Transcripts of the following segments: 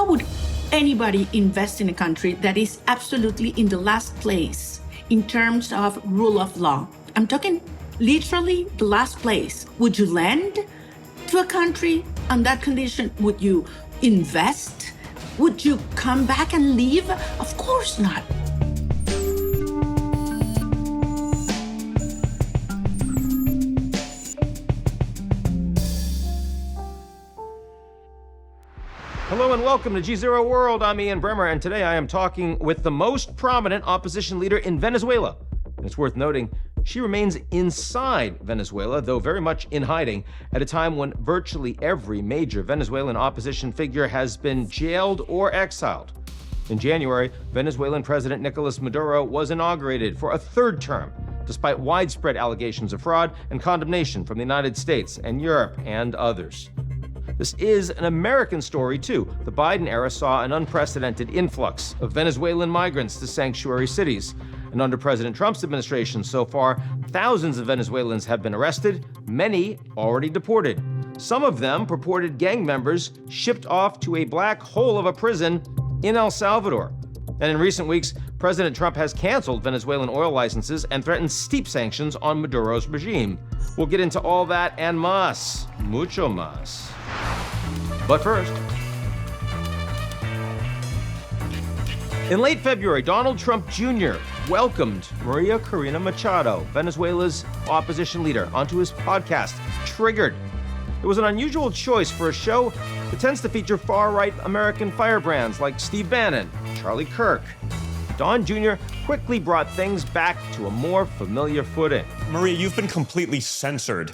How would anybody invest in a country that is absolutely in the last place in terms of rule of law? I'm talking literally the last place. Would you lend to a country on that condition? Would you invest? Would you come back and leave? Of course not. Hello and welcome to GZERO World. I'm Ian Bremmer, and today I am talking with the most prominent opposition leader in Venezuela. And it's worth noting, she remains inside Venezuela, though very much in hiding, at a time when virtually every major Venezuelan opposition figure has been jailed or exiled. In January, Venezuelan President Nicolás Maduro was inaugurated for a third term, despite widespread allegations of fraud and condemnation from the United States and Europe and others. This is an American story, too. The Biden era saw an unprecedented influx of Venezuelan migrants to sanctuary cities. And under President Trump's administration so far, thousands of Venezuelans have been arrested, many already deported. Some of them purported gang members shipped off to a black hole of a prison in El Salvador. And in recent weeks, President Trump has canceled Venezuelan oil licenses and threatened steep sanctions on Maduro's regime. We'll get into all that and más, mucho más. But first, in late February, Donald Trump Jr. welcomed María Corina Machado, Venezuela's opposition leader, onto his podcast, Triggered. It was an unusual choice for a show that tends to feature far-right American firebrands like Steve Bannon, Charlie Kirk. Don Jr. quickly brought things back to a more familiar footing. Maria, you've been completely censored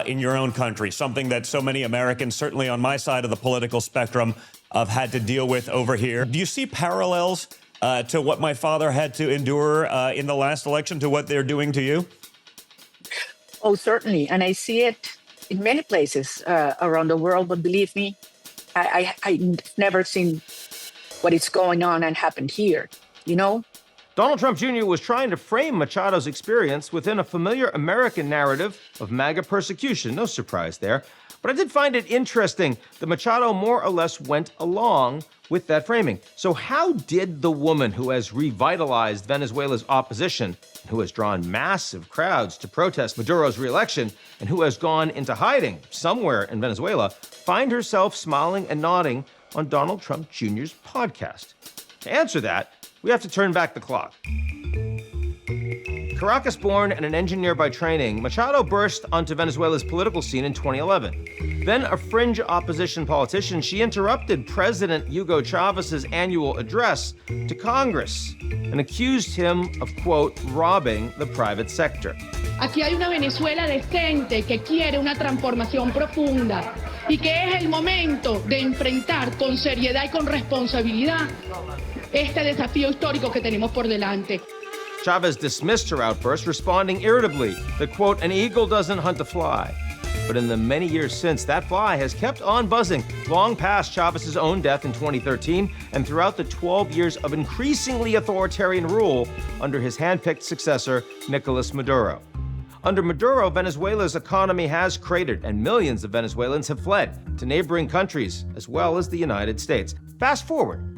in your own country, something that so many Americans, certainly on my side of the political spectrum, have had to deal with over here. Do you see parallels to what my father had to endure in the last election to what they're doing to you? Oh, certainly. And I see it in many places around the world. But believe me, I've never seen what is going on and happened here, you know? Donald Trump Jr. was trying to frame Machado's experience within a familiar American narrative of MAGA persecution. No surprise there. But I did find it interesting that Machado more or less went along with that framing. So how did the woman who has revitalized Venezuela's opposition, who has drawn massive crowds to protest Maduro's re-election, and who has gone into hiding somewhere in Venezuela, find herself smiling and nodding on Donald Trump Jr.'s podcast? To answer that, we have to turn back the clock. Caracas-born and an engineer by training, Machado burst onto Venezuela's political scene in 2011. Then a fringe opposition politician, she interrupted President Hugo Chávez's annual address to Congress and accused him of, quote, robbing the private sector. Aquí hay una Venezuela decente que quiere una transformación profunda y que es el momento de enfrentar con seriedad y con responsabilidad este desafío histórico que tenemos por delante. Chávez dismissed her outburst, responding irritably that, quote, an eagle doesn't hunt a fly. But in the many years since, that fly has kept on buzzing, long past Chávez's own death in 2013 and throughout the 12 years of increasingly authoritarian rule under his handpicked successor, Nicolás Maduro. Under Maduro, Venezuela's economy has cratered, and millions of Venezuelans have fled to neighboring countries, as well as the United States. Fast forward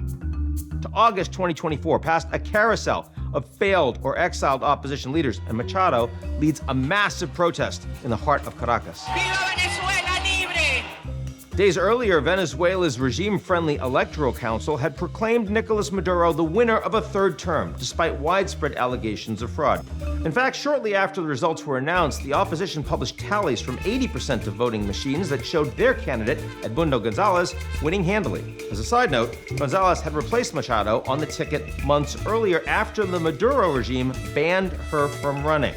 to August 2024, past a carousel of failed or exiled opposition leaders, and Machado leads a massive protest in the heart of Caracas. ¡Viva Venezuela libre! Days earlier, Venezuela's regime-friendly Electoral Council had proclaimed Nicolás Maduro the winner of a third term, despite widespread allegations of fraud. In fact, shortly after the results were announced, the opposition published tallies from 80% of voting machines that showed their candidate, Edmundo González, winning handily. As a side note, González had replaced Machado on the ticket months earlier after the Maduro regime banned her from running.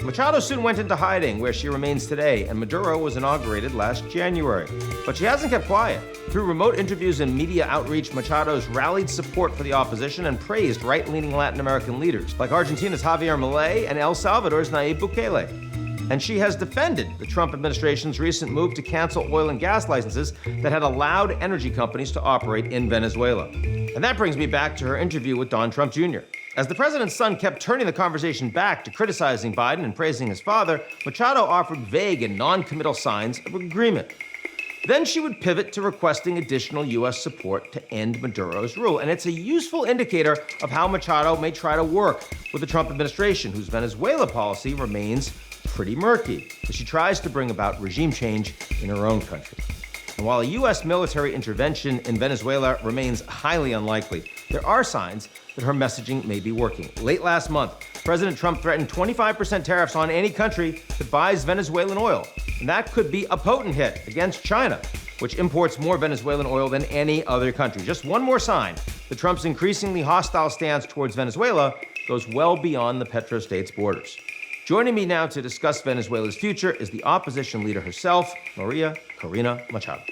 Machado soon went into hiding, where she remains today, and Maduro was inaugurated last January. But she hasn't kept quiet. Through remote interviews and media outreach, Machado's rallied support for the opposition and praised right-leaning Latin American leaders, like Argentina's Javier Milei and El Salvador's Nayib Bukele. And she has defended the Trump administration's recent move to cancel oil and gas licenses that had allowed energy companies to operate in Venezuela. And that brings me back to her interview with Don Trump Jr. As the president's son kept turning the conversation back to criticizing Biden and praising his father, Machado offered vague and non-committal signs of agreement. Then she would pivot to requesting additional U.S. support to end Maduro's rule. And it's a useful indicator of how Machado may try to work with the Trump administration, whose Venezuela policy remains pretty murky, as she tries to bring about regime change in her own country. And while a U.S. military intervention in Venezuela remains highly unlikely, there are signs that her messaging may be working. Late last month, President Trump threatened 25% tariffs on any country that buys Venezuelan oil. And that could be a potent hit against China, which imports more Venezuelan oil than any other country. Just one more sign that Trump's increasingly hostile stance towards Venezuela goes well beyond the petrostate's borders. Joining me now to discuss Venezuela's future is the opposition leader herself, María Corina Machado.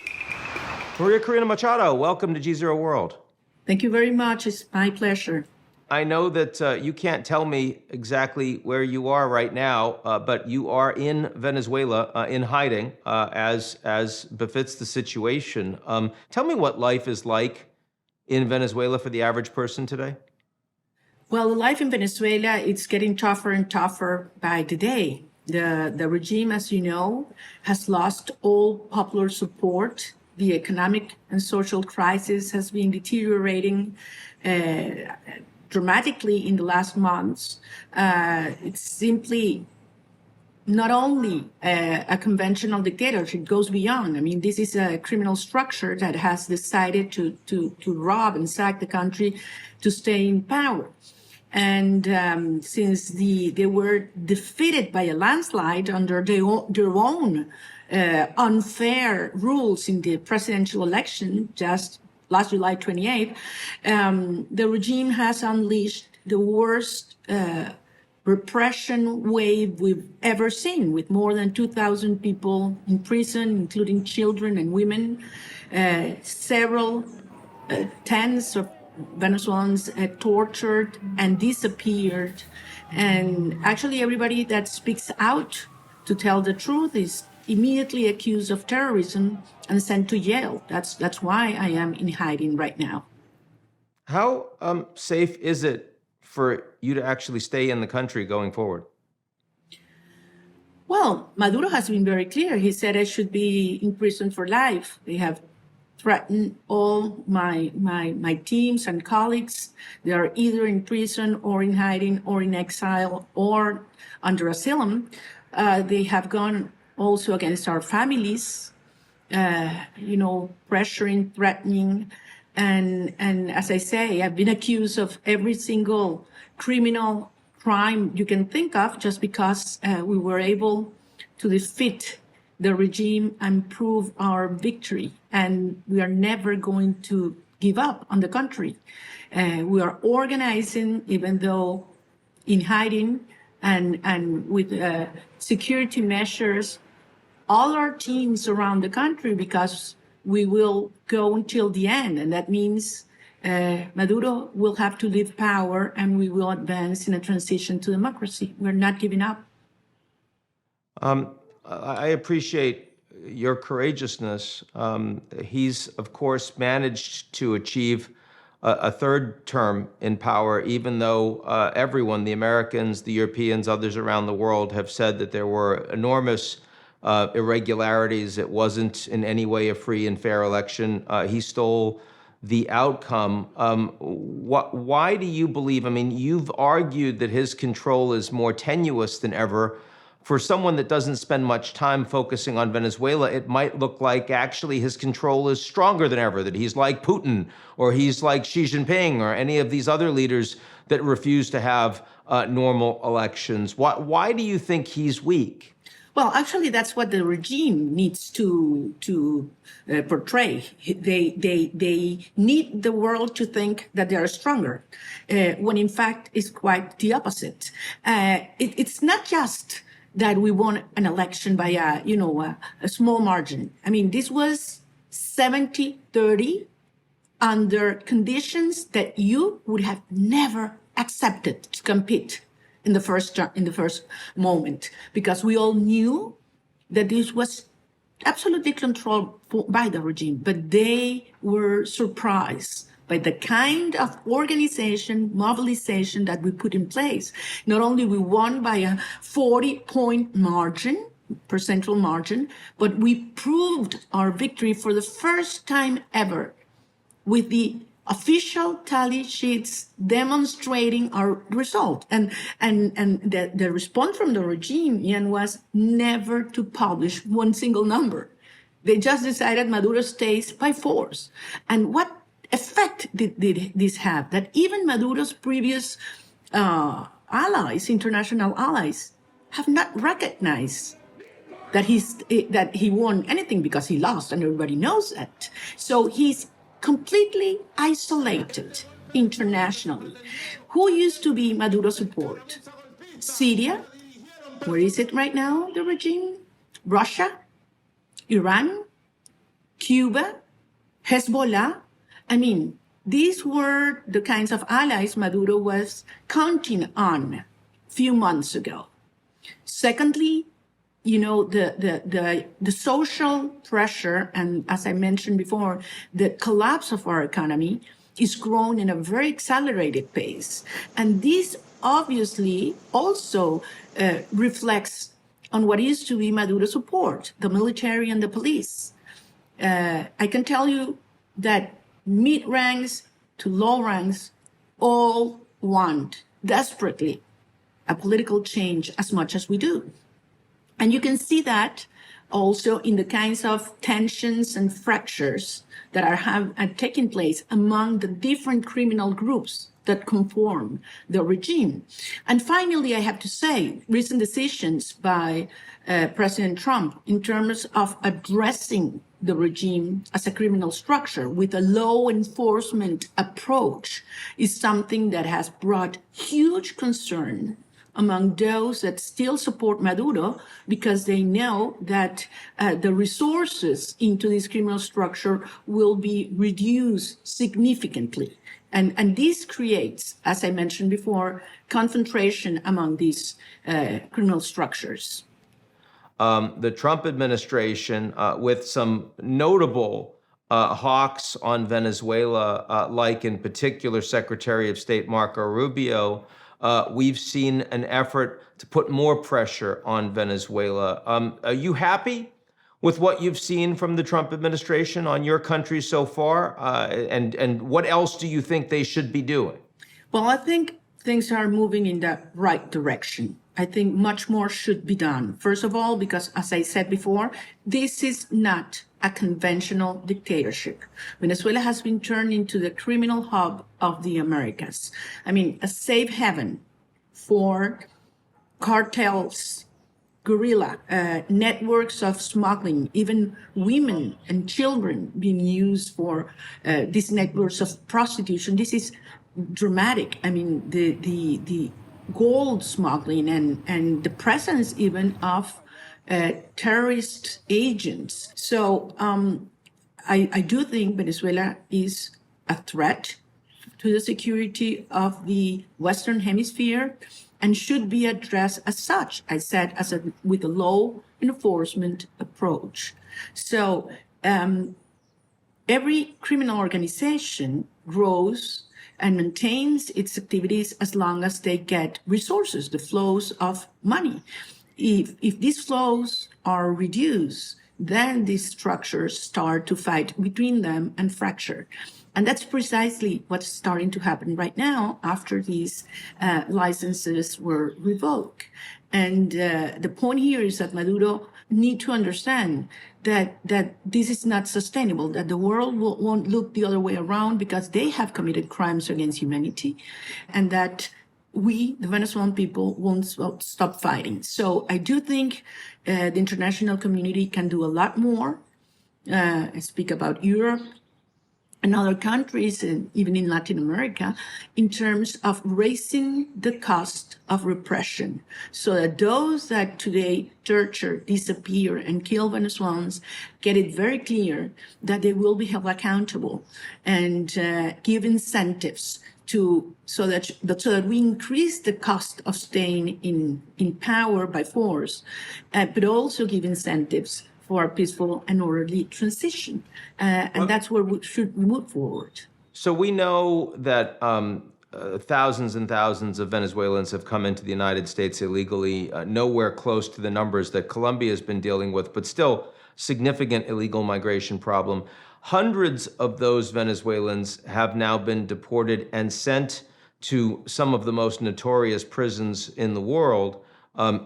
María Corina Machado, welcome to GZERO World. Thank you very much. It's my pleasure. I know that you can't tell me exactly where you are right now, but you are in Venezuela in hiding, as befits the situation. Tell me what life is like in Venezuela for the average person today. Well, life in Venezuela, it's getting tougher and tougher by the day. The regime, as you know, has lost all popular support. The economic and social crisis has been deteriorating dramatically in the last months. It's simply not only a conventional dictatorship, it goes beyond. I mean, this is a criminal structure that has decided to rob and sack the country to stay in power. And since they were defeated by a landslide under their own unfair rules in the presidential election just last July 28th, the regime has unleashed the worst repression wave we've ever seen, with more than 2,000 people in prison, including children and women, several tens of Venezuelans tortured and disappeared. And actually everybody that speaks out to tell the truth is immediately accused of terrorism and sent to jail. That's why I am in hiding right now. How safe is it for you to actually stay in the country going forward? Well, Maduro has been very clear. He said I should be in prison for life. They have threatened all my teams and colleagues. They are either in prison or in hiding or in exile or under asylum. They have gone also against our families, pressuring, threatening. And as I say, I've been accused of every single criminal crime you can think of just because we were able to defeat the regime and prove our victory. And we are never going to give up on the country. We are organizing, even though in hiding and with security measures, all our teams around the country, because we will go until the end. And that means Maduro will have to leave power and we will advance in a transition to democracy. We're not giving up. I appreciate your courageousness. He's, of course, managed to achieve a third term in power, even though everyone, the Americans, the Europeans, others around the world have said that there were enormous irregularities. It wasn't in any way a free and fair election. He stole the outcome. Why do you believe, I mean, you've argued that his control is more tenuous than ever. For someone that doesn't spend much time focusing on Venezuela, it might look like actually his control is stronger than ever, that he's like Putin or he's like Xi Jinping or any of these other leaders that refuse to have normal elections. Why do you think he's weak? Well, actually, that's what the regime needs to portray. They need the world to think that they are stronger, when in fact it's quite the opposite. It's not just that we won an election by a small margin. I mean, this was 70-30 under conditions that you would have never accepted to compete in the first moment, because we all knew that this was absolutely controlled by the regime, but they were surprised by the kind of organization, mobilization that we put in place. Not only we won by a 40-point margin, percentual margin, but we proved our victory for the first time ever with the official tally sheets demonstrating our result. And the response from the regime, Ian, was never to publish one single number. They just decided Maduro stays by force. And what effect did this have? That even Maduro's previous allies, international allies, have not recognized that he won anything because he lost, and everybody knows that. So he's completely isolated internationally. Who used to be Maduro support? Syria, where is it right now, the regime? Russia, Iran, Cuba, Hezbollah. I mean, these were the kinds of allies Maduro was counting on a few months ago. Secondly, you know, the social pressure, and as I mentioned before, the collapse of our economy is growing in a very accelerated pace. And this obviously also reflects on what is to be Maduro support, the military and the police. I can tell you that mid ranks to low ranks all want desperately a political change as much as we do. And you can see that also in the kinds of tensions and fractures that are taking place among the different criminal groups that conform the regime. And finally, I have to say, recent decisions by President Trump in terms of addressing the regime as a criminal structure with a law enforcement approach is something that has brought huge concern among those that still support Maduro, because they know that the resources into this criminal structure will be reduced significantly. And this creates, as I mentioned before, concentration among these criminal structures. The Trump administration, with some notable hawks on Venezuela, like in particular Secretary of State Marco Rubio, we've seen an effort to put more pressure on Venezuela. Are you happy with what you've seen from the Trump administration on your country so far? And what else do you think they should be doing? Well, I think things are moving in the right direction. I think much more should be done. First of all, because as I said before, this is not a conventional dictatorship. Venezuela has been turned into the criminal hub of the Americas. I mean, a safe haven for cartels, guerrilla, networks of smuggling, even women and children being used for these networks of prostitution. This is dramatic. I mean, the gold smuggling and the presence even of terrorist agents. So I do think Venezuela is a threat to the security of the Western Hemisphere and should be addressed as such, I said, with a law enforcement approach. So every criminal organization grows and maintains its activities as long as they get resources, the flows of money. If these flows are reduced, then these structures start to fight between them and fracture. And that's precisely what's starting to happen right now after these licenses were revoked. And the point here is that Maduro need to understand that this is not sustainable, that the world won't look the other way around because they have committed crimes against humanity, and that we, the Venezuelan people, won't stop fighting. So I do think the international community can do a lot more. I speak about Europe and other countries, and even in Latin America, in terms of raising the cost of repression, so that those that today torture, disappear, and kill Venezuelans get it very clear that they will be held accountable, and give incentives so that we increase the cost of staying in power by force, but also give incentives for a peaceful and orderly transition. And that's where we should move forward. So we know that thousands and thousands of Venezuelans have come into the United States illegally, nowhere close to the numbers that Colombia has been dealing with, but still significant illegal migration problem. Hundreds of those Venezuelans have now been deported and sent to some of the most notorious prisons in the world,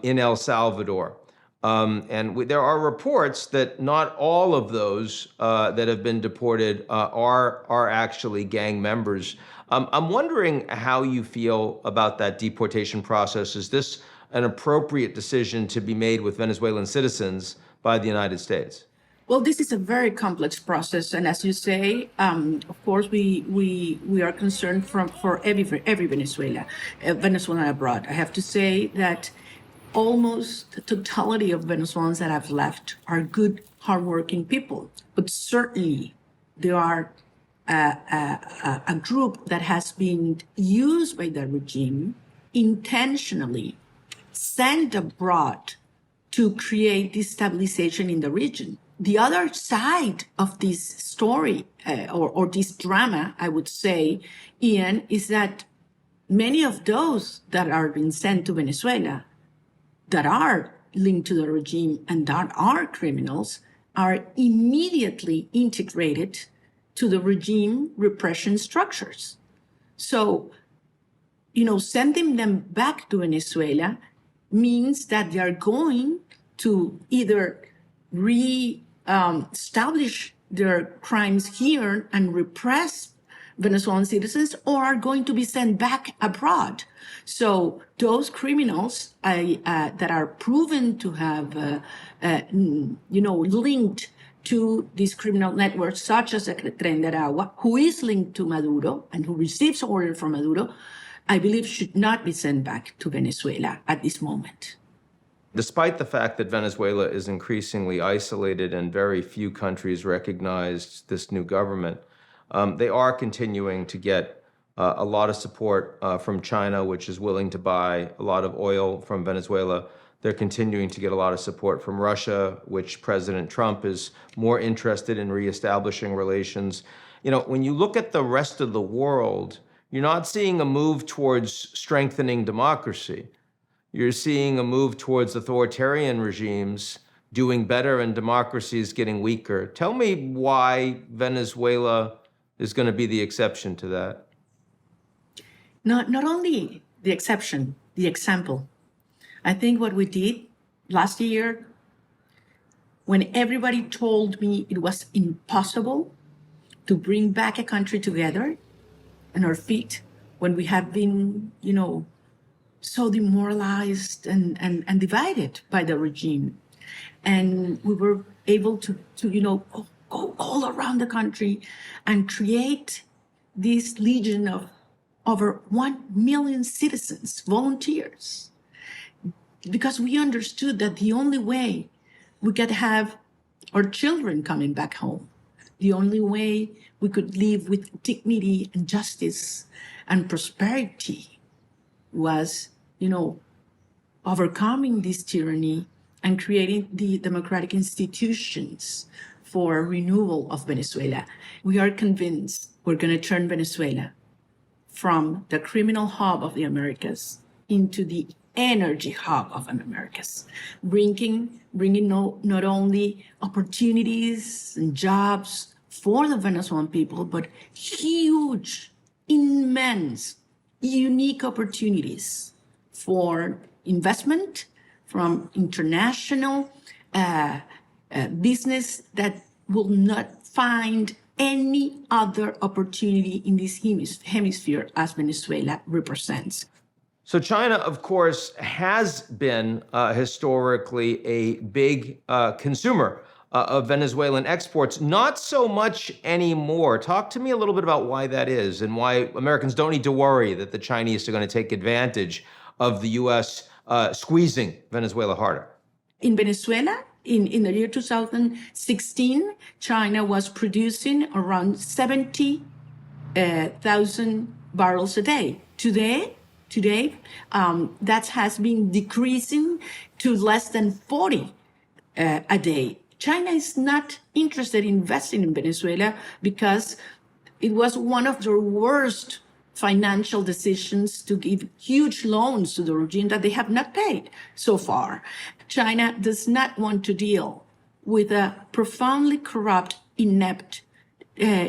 in El Salvador. There are reports that not all of those that have been deported are actually gang members. I'm wondering how you feel about that deportation process. Is this an appropriate decision to be made with Venezuelan citizens by the United States? Well, this is a very complex process, and as you say, of course, we are concerned for every Venezuelan abroad. I have to say that almost the totality of Venezuelans that have left are good, hardworking people, but certainly there are a group that has been used by the regime intentionally, sent abroad to create destabilization in the region. The other side of this story, or this drama, I would say, Ian, is that many of those that are being sent to Venezuela that are linked to the regime and that are criminals are immediately integrated to the regime repression structures. So, sending them back to Venezuela means that they are going to either establish their crimes here and repress Venezuelan citizens, or are going to be sent back abroad. So those criminals that are proven to have, linked to these criminal networks, such as the Tren de Aragua, who is linked to Maduro and who receives orders from Maduro, I believe should not be sent back to Venezuela at this moment. Despite the fact that Venezuela is increasingly isolated and very few countries recognize this new government, they are continuing to get a lot of support from China, which is willing to buy a lot of oil from Venezuela. They're continuing to get a lot of support from Russia, which President Trump is more interested in reestablishing relations. When you look at the rest of the world, you're not seeing a move towards strengthening democracy. You're seeing a move towards authoritarian regimes doing better and democracies getting weaker. Tell me why Venezuela is going to be the exception to that. Not only the exception, the example. I think what we did last year, when everybody told me it was impossible to bring back a country together on our feet, when we have been, so demoralized and divided by the regime. And we were able to go all around the country and create this legion of over 1 million citizens, volunteers, because we understood that the only way we could have our children coming back home, the only way we could live with dignity and justice and prosperity was, overcoming this tyranny and creating the democratic institutions for renewal of Venezuela. We are convinced we're going to turn Venezuela from the criminal hub of the Americas into the energy hub of the Americas, bringing not only opportunities and jobs for the Venezuelan people, but huge, immense, unique opportunities for investment from international business that will not find any other opportunity in this hemisphere as Venezuela represents. So China, of course, has been historically a big consumer of Venezuelan exports, not so much anymore. Talk to me a little bit about why that is and why Americans don't need to worry that the Chinese are going to take advantage of the U.S. Squeezing Venezuela harder. In Venezuela, in the year 2016, China was producing around 70,000 barrels a day. Today, that has been decreasing to less than 40 a day. China is not interested in investing in Venezuela because it was one of the worst financial decisions to give huge loans to the regime that they have not paid so far. China does not want to deal with a profoundly corrupt, inept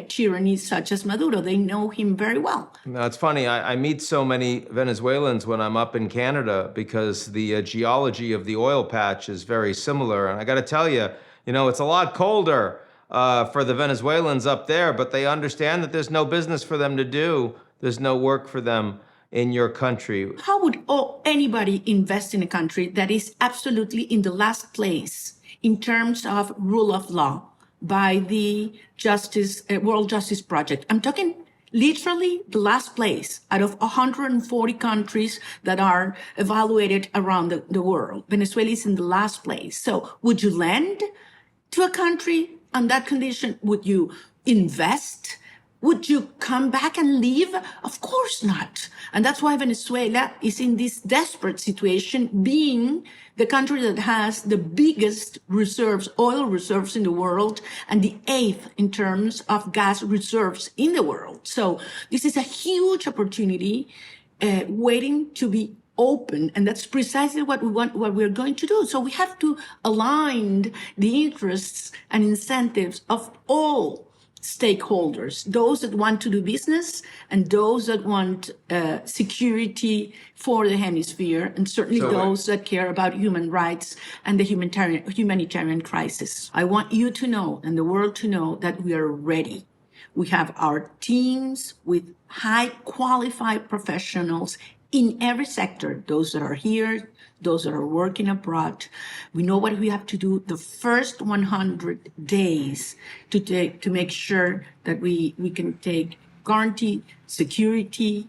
tyranny such as Maduro. They know him very well. Now, it's funny, I meet so many Venezuelans when I'm up in Canada because the geology of the oil patch is very similar. And I got to tell you, it's a lot colder for the Venezuelans up there, but they understand that there's no business for them to do. There's no work for them in your country. How would anybody invest in a country that is absolutely in the last place in terms of rule of law by the World Justice Project? I'm talking literally the last place out of 140 countries that are evaluated around the world. Venezuela is in the last place. So would you lend to a country on that condition? Would you invest? Would you come back and leave? Of course not. And that's why Venezuela is in this desperate situation, being the country that has the biggest reserves, oil reserves in the world, and the 8th in terms of gas reserves in the world. So this is a huge opportunity waiting to be open, and that's precisely what we're going to do. So we have to align the interests and incentives of all stakeholders, those that want to do business and those that want security for the hemisphere, and certainly those that care about human rights and the humanitarian crisis. I want you to know and the world to know that we are ready. We have our teams with high qualified professionals in every sector, those that are here, those that are working abroad. We know what we have to do the first 100 days to make sure that we can guarantee security,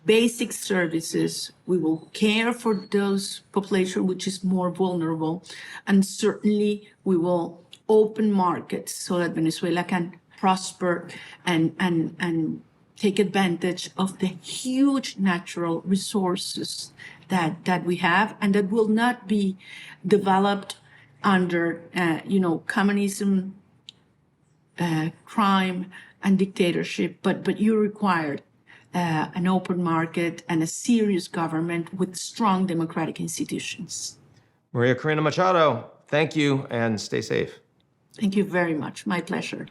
basic services. We will care for those population which is more vulnerable, and certainly we will open markets so that Venezuela can prosper and take advantage of the huge natural resources that we have, and that will not be developed under, communism, crime, and dictatorship. But you require an open market and a serious government with strong democratic institutions. María Corina Machado, thank you, and stay safe. Thank you very much. My pleasure.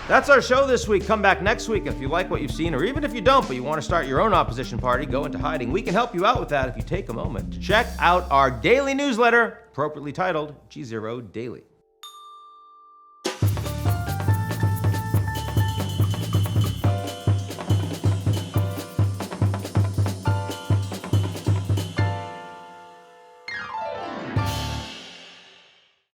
That's our show this week. Come back next week if you like what you've seen, or even if you don't, but you want to start your own opposition party, go into hiding. We can help you out with that if you take a moment to check out our daily newsletter, appropriately titled GZERO Daily.